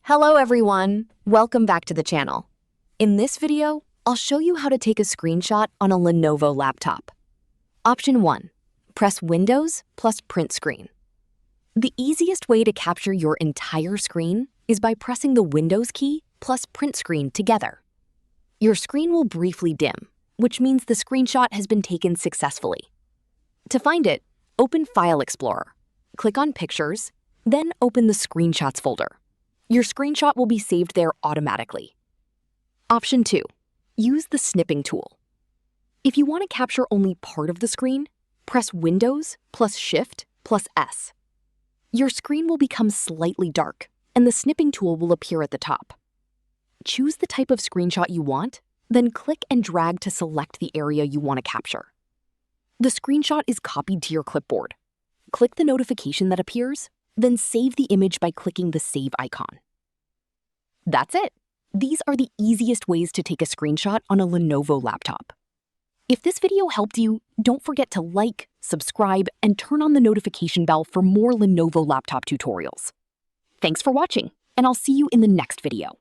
Hello everyone, welcome back to the channel. In this video, I'll show you how to take a screenshot on a Lenovo laptop. Option 1, press Windows plus print screen. The easiest way to capture your entire screen is by pressing the Windows key plus print screen together. Your screen will briefly dim, which means the screenshot has been taken successfully. To find it, open File Explorer, click on Pictures, then open the Screenshots folder. Your screenshot will be saved there automatically. Option 2, use the Snipping Tool. If you want to capture only part of the screen, press Windows plus Shift plus S. Your screen will become slightly dark, and the Snipping Tool will appear at the top. Choose the type of screenshot you want, then click and drag to select the area you want to capture. The screenshot is copied to your clipboard. Click the notification that appears, then save the image by clicking the Save icon. That's it. These are the easiest ways to take a screenshot on a Lenovo laptop. If this video helped you, don't forget to like, subscribe, and turn on the notification bell for more Lenovo laptop tutorials. Thanks for watching, and I'll see you in the next video.